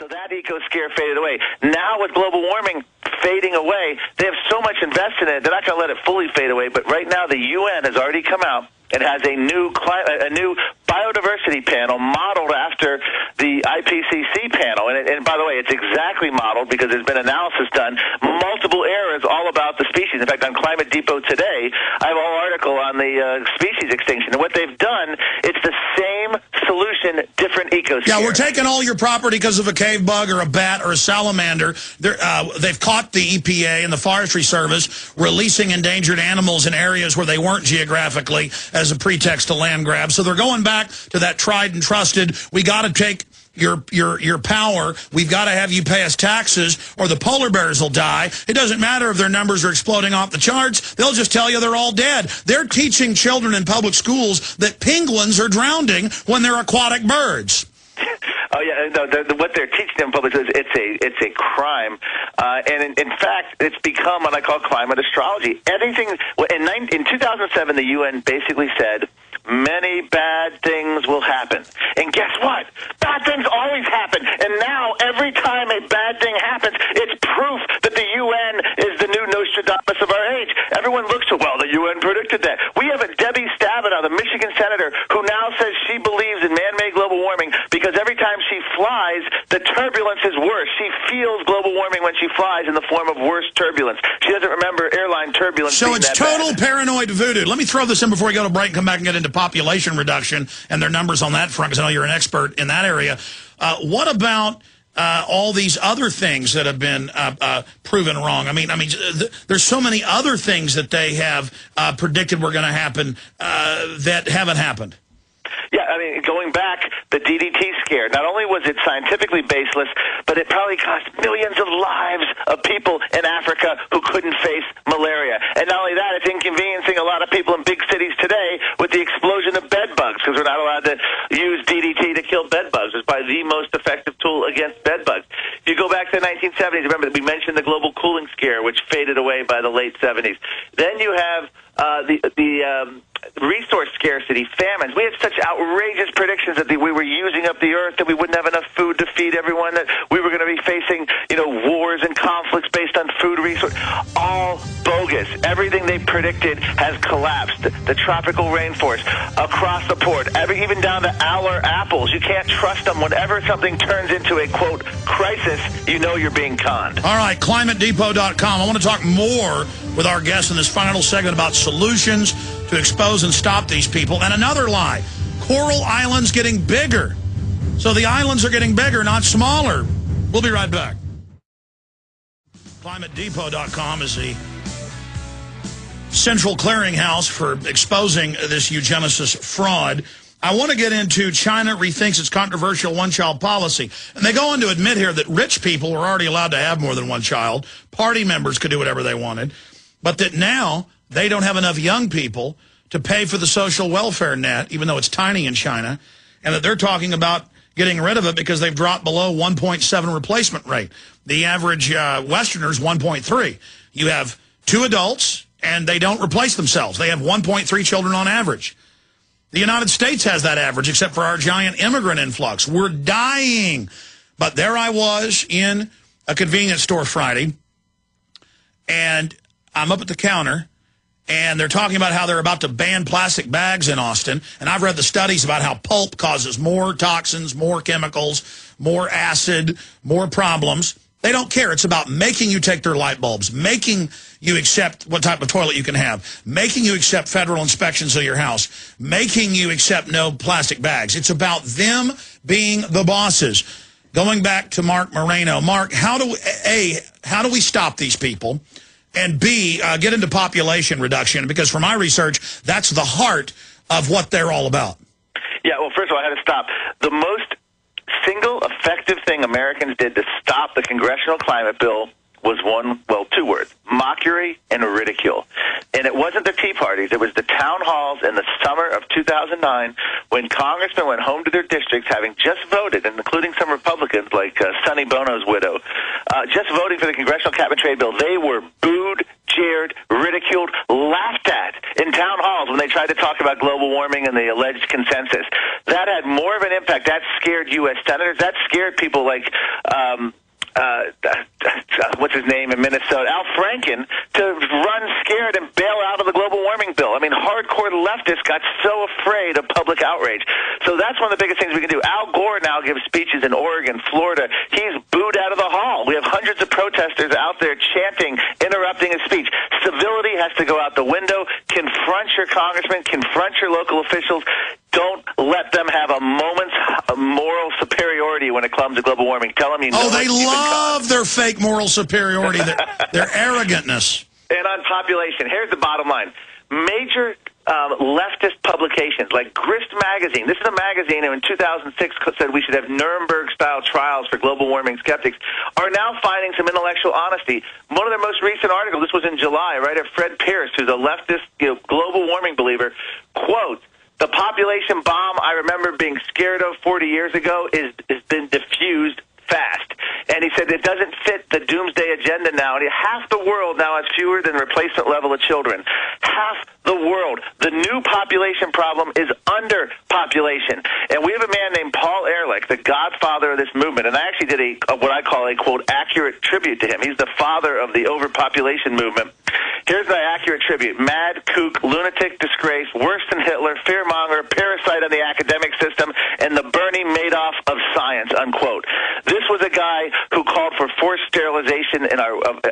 So that eco-scare faded away. Now with global warming fading away, they have so much invested in it, they're not going to let it fully fade away. But right now the UN has already come out and has a new biodiversity panel modeled after the IPCC panel. And by the way, it's exactly modeled because there's been analysis done, multiple errors all about the species. In fact, on Climate Depot today, I have a whole article on the species extinction. And what they've done, it's the same solution, different ecosystem. Yeah, we're taking all your property because of a cave bug or a bat or a salamander. They've caught the EPA and the Forestry Service releasing endangered animals in areas where they weren't geographically as a pretext to land grab. So they're going back to that tried and trusted, we got to take your power, we've got to have you pay us taxes or the polar bears will die. It doesn't matter if their numbers are exploding off the charts. They'll just tell you they're all dead. They're teaching children in public schools that penguins are drowning when they're aquatic birds. Oh yeah, no, what they're teaching them in public is it's a crime, and in fact, it's become what I call climate astrology. Anything in 2007, the UN basically said many bad things will happen, and guess what? Bad things always happen, and now every time a bad thing happens, it's proof that the UN is the new Nostradamus of our age. Everyone looks to, well, the UN predicted that. We have a Debbie Stabenow, the Michigan senator, who now says she believes in man-made global warming because every time she flies, the turbulence is worse. She feels global warming when she flies in the form of worse turbulence. She doesn't remember airline turbulence. So it's total bad. Paranoid voodoo. Let me throw this in before we go to break and come back and get into population reduction and their numbers on that front, because I know you're an expert in that area. What about all these other things that have been proven wrong? I mean, there's so many other things that they have predicted were going to happen that haven't happened. Yeah, I mean, going back, the DDT scare, not only was it scientifically baseless, but it probably cost millions of lives of people in Africa who couldn't face malaria. And not only that, it's inconveniencing a lot of people in big cities today with the explosion of bed bugs, because we're not allowed to use DDT to kill bed bugs. It's probably the most effective tool against bed bugs. If you go back to the 1970s, remember that we mentioned the global cooling scare, which faded away by the late 70s. Then you have the resource scarcity, famines. We had such outrageous predictions that we were using up the earth, that we wouldn't have enough food to feed everyone, that we were going to be facing, wars and conflicts based on food resource. All bogus. Everything they predicted has collapsed. The tropical rainforest, across the board, even down to our apples. You can't trust them. Whenever something turns into a, quote, crisis, you know you're being conned. All right, ClimateDepot.com. I want to talk more with our guests in this final segment about solutions to expose and stop these people. And another lie, Coral Island's getting bigger. So the islands are getting bigger, not smaller. We'll be right back. ClimateDepot.com is the central clearinghouse for exposing this eugenicist fraud. I want to get into China rethinks its controversial one-child policy. And they go on to admit here that rich people were already allowed to have more than one child. Party members could do whatever they wanted. But that now they don't have enough young people to pay for the social welfare net, even though it's tiny in China, and that they're talking about getting rid of it because they've dropped below 1.7 replacement rate. The average Westerner's 1.3. You have 2 adults, and they don't replace themselves. They have 1.3 children on average. The United States has that average, except for our giant immigrant influx. We're dying. But there I was in a convenience store Friday, and I'm up at the counter, and they're talking about how they're about to ban plastic bags in Austin. And I've read the studies about how pulp causes more toxins, more chemicals, more acid, more problems. They don't care. It's about making you take their light bulbs, making you accept what type of toilet you can have, making you accept federal inspections of your house, making you accept no plastic bags. It's about them being the bosses. Going back to Marc Morano. Mark, how do we stop these people? And B, get into population reduction, because from my research, that's the heart of what they're all about. Yeah, well, first of all, I had to stop. The most single effective thing Americans did to stop the congressional climate bill was two words: mockery and ridicule. And it wasn't the Tea Parties. It was the town halls in the summer of 2009 when congressmen went home to their districts having just voted, and including some Republicans like Sonny Bono's widow, just voting for the congressional cap and trade bill. They were booed, jeered, ridiculed, laughed at in town halls when they tried to talk about global warming and the alleged consensus. That had more of an impact. That scared U.S. senators. That scared people like what's his name in Minnesota, Al Franken, to run scared and bail out of the global warming bill. I mean, hardcore leftists got so afraid of public outrage. So that's one of the biggest things we can do. Al Gore now gives speeches in Oregon, Florida. He's booed out of the hall. We have hundreds of protesters out there chanting, interrupting his speech. Civility has to go out the window. Confront your congressman, confront your local officials. Don't let them have a moment's moral superiority when it comes to global warming. Tell them you know. Oh, they love their fake moral superiority, their arrogantness. And on population, here's the bottom line. Major leftist publications like Grist Magazine, this is a magazine who in 2006 said we should have Nuremberg-style trials for global warming skeptics, are now finding some intellectual honesty. One of their most recent articles, this was in July, writer Fred Pierce, who's a leftist global warming believer, quote, "The population bomb I remember being scared of 40 years ago has been diffused fast." And he said it doesn't fit the doomsday agenda now. And half the world now has fewer than replacement level of children. Half the world. The new population problem is underpopulation. And we have a man named Paul Ehrlich, the godfather of this movement. And I actually did what I call a, quote, accurate tribute to him. He's the father of the overpopulation movement. Here's the accurate tribute. Mad, kook, lunatic, disgrace, worse than Hitler, fearmonger, parasite on the academic system, and the Bernie Madoff of science, unquote. This was a guy who called for forced sterilization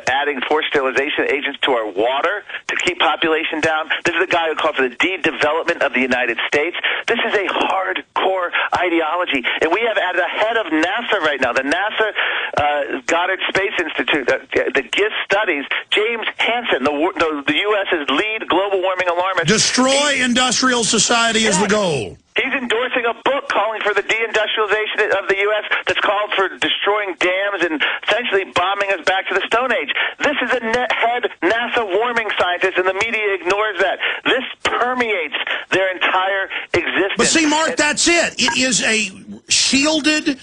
adding forced sterilization agents to our water to keep population down. This is a guy who called for the de-development of the United States. This is a hardcore ideology. And we have at the head of NASA right now, the NASA Goddard Space Institute, the GIST studies, James Hansen, the U.S.'s lead global warming alarmist. Destroy industrial society is the goal. He's endorsing a book calling for the deindustrialization of the U.S. that's called for destroying dams and essentially bombing us back to the Stone Age. This is a head NASA warming scientist, and the media ignores that. This permeates their entire existence. But see, Mark, that's it. It is a shielded,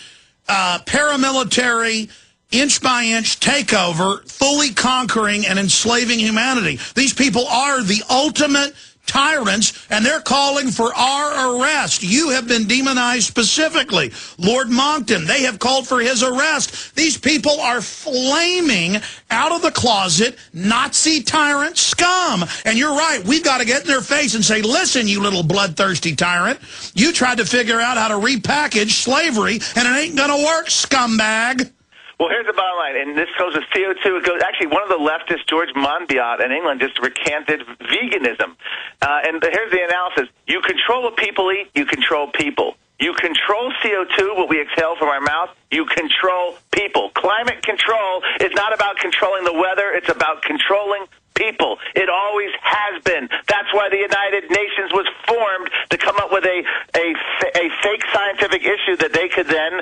paramilitary, inch-by-inch takeover, fully conquering and enslaving humanity. These people are the ultimate tyrants, and they're calling for our arrest. You have been demonized specifically. Lord Monckton, they have called for his arrest. These people are flaming out of the closet Nazi tyrant scum. And you're right, we've got to get in their face and say, listen, you little bloodthirsty tyrant, you tried to figure out how to repackage slavery, and it ain't going to work, scumbag. Well, here's the bottom line, and this goes with CO2. It goes, actually, one of the leftists, George Monbiot in England, just recanted veganism. And here's the analysis. You control what people eat, you control people. You control CO2, what we exhale from our mouth, you control people. Climate control is not about controlling the weather, it's about controlling people. It always has been. That's why the United Nations was formed, to come up with a fake scientific issue that they could then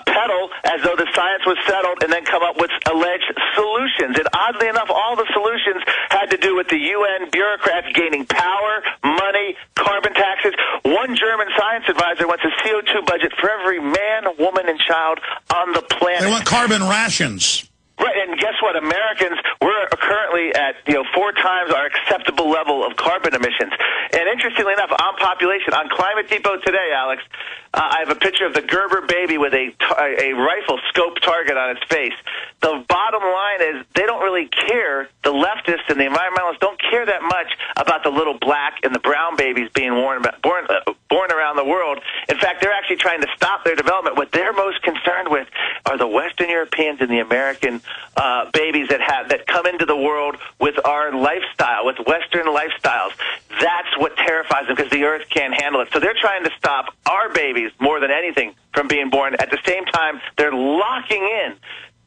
peddle as though the science was settled, and then come up with alleged solutions. And oddly enough, all the solutions had to do with the UN bureaucrats gaining power, money, carbon taxes. One German science advisor wants a CO2 budget for every man, woman, and child on the planet. They want carbon rations. Right, and guess what? Americans, we're currently at 4 times our acceptable level of carbon emissions. And interestingly enough, on population, on Climate Depot today, Alex, I have a picture of the Gerber baby with a rifle scope target on its face. The bottom line is they don't really care, the leftists and the environmentalists don't care that much about the little black and the brown babies being born around the world. In fact, they're actually trying to stop their development. What they're most concerned with are the Western Europeans and the American babies that come into the world with our lifestyle, with Western lifestyles. That's what terrifies them, because the earth can't handle it. So they're trying to stop our babies more than anything from being born. At the same time, they're locking in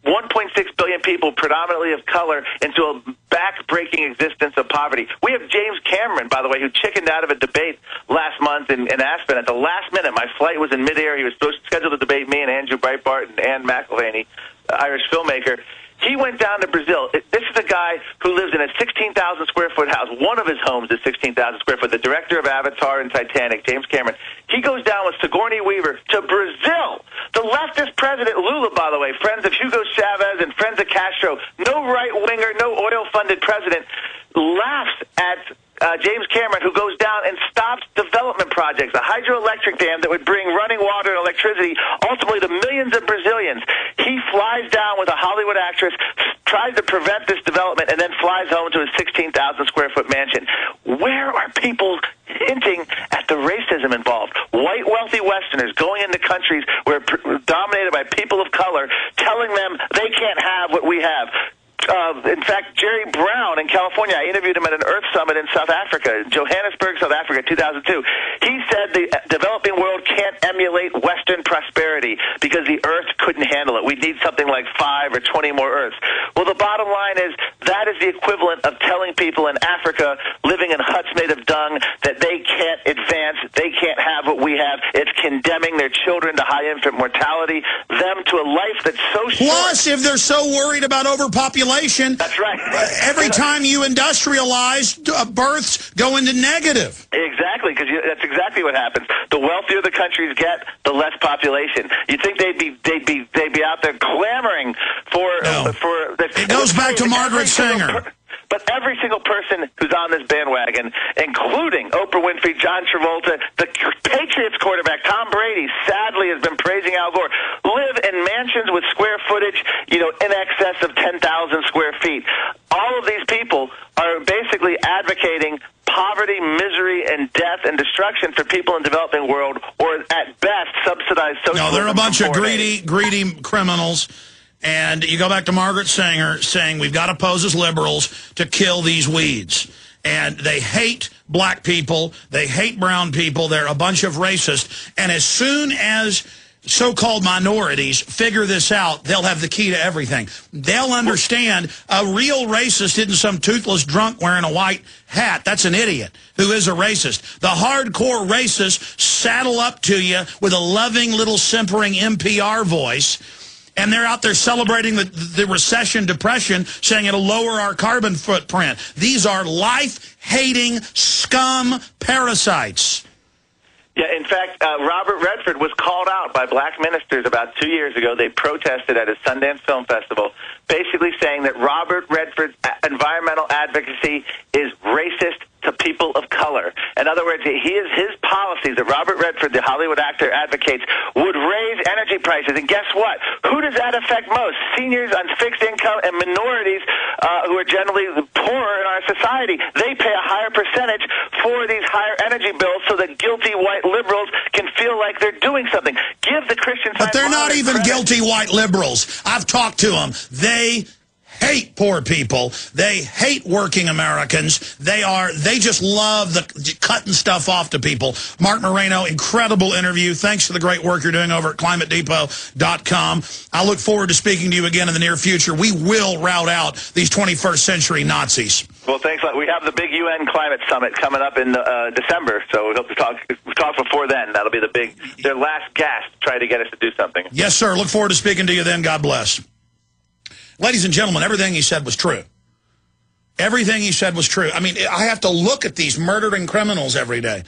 1.6 billion people, predominantly of color, into a back-breaking existence of poverty. We have James Cameron, by the way, who chickened out of a debate last month in Aspen. At the last minute, my flight was in midair. He was scheduled to debate me and Andrew Breitbart and Anne McElhaney, Irish filmmaker. He went down to Brazil. This is a guy who lives in a 16,000 square foot house. One of his homes is 16,000 square foot. The director of Avatar and Titanic, James Cameron. He goes down with Sigourney Weaver to Brazil. The leftist president, Lula, by the way, friends of Hugo Chavez and friends of Castro, no right-winger, no oil-funded president, laughs at James Cameron, who goes down and stops development projects, a hydroelectric dam that would bring running water and electricity ultimately to millions of Brazilians. He flies down with a Hollywood actress, tries to prevent this development, and then flies home to his 16,000-square-foot mansion. Where are people hinting at the racism involved? White, wealthy Westerners going into countries where dominated by people of color, telling them they can't have what we have. In fact, Jerry Brown in California, I interviewed him at an Earth Summit in South Africa, Johannesburg, South Africa, 2002. He said the developing world can't emulate Western prosperity because the Earth couldn't handle it. We need something like 5 or 20 more Earths. Well, the bottom line is that is the equivalent of telling people in Africa living in huts made of dung that they can't advance, they can't have what we have. It's condemning their children to high infant mortality, them to a life that's so short. Plus, if they're so worried about overpopulation, that's right. Every time you industrialize, births go into negative. Exactly, because that's exactly what happens. The wealthier the countries get, the less population. You'd think they'd be out there clamoring for. No. It goes back to Margaret Sanger. But every single person who's on this bandwagon, including Oprah Winfrey, John Travolta, the Patriots quarterback, Tom Brady, sadly has been praising Al Gore, live in mansions with square footage, in excess of 10,000 square feet. All of these people are basically advocating poverty, misery, and death and destruction for people in the developing world, or at best, subsidized socialism. No, they're a bunch of greedy criminals. And you go back to Margaret Sanger saying we've got to pose as liberals to kill these weeds. And they hate black people. They hate brown people. They're a bunch of racists. And as soon as so-called minorities figure this out, they'll have the key to everything. They'll understand a real racist isn't some toothless drunk wearing a white hat. That's an idiot who is a racist. The hardcore racists saddle up to you with a loving little simpering NPR voice, and they're out there celebrating the recession, depression, saying it'll lower our carbon footprint. These are life-hating scum parasites. Yeah, in fact, Robert Redford was called out by black ministers about 2 years ago. They protested at a Sundance Film Festival, basically saying that Robert Redford's environmental advocacy is racist to people of color. In other words, his policies that Robert Redford, the Hollywood actor, advocates would raise energy prices. And guess what? Who does that affect most? Seniors on fixed income and minorities who are generally poorer in our society. They pay a higher percentage for these higher energy bills so that guilty white liberals can feel like they're doing something. Give the Christian Science. But they're not even guilty white liberals. I've talked to them. They hate poor people. They hate working Americans. They just love the cutting stuff off to people. Marc Morano, incredible interview. Thanks for the great work you're doing over at climatedepot.com. I look forward to speaking to you again in the near future. We will rout out these 21st century Nazis. Well, thanks a lot. We have the big UN climate summit coming up in December, so we hope to talk before then. That'll be their last gasp to try to get us to do something. Yes, sir. Look forward to speaking to you then. God bless. Ladies and gentlemen, everything he said was true. Everything he said was true. I mean, I have to look at these murdering criminals every day.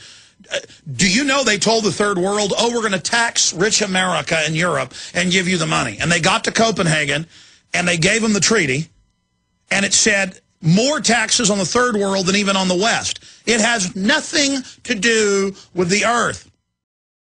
Do you know they told the third world, oh, we're going to tax rich America and Europe and give you the money? And they got to Copenhagen, and they gave them the treaty, and it said more taxes on the third world than even on the West. It has nothing to do with the earth.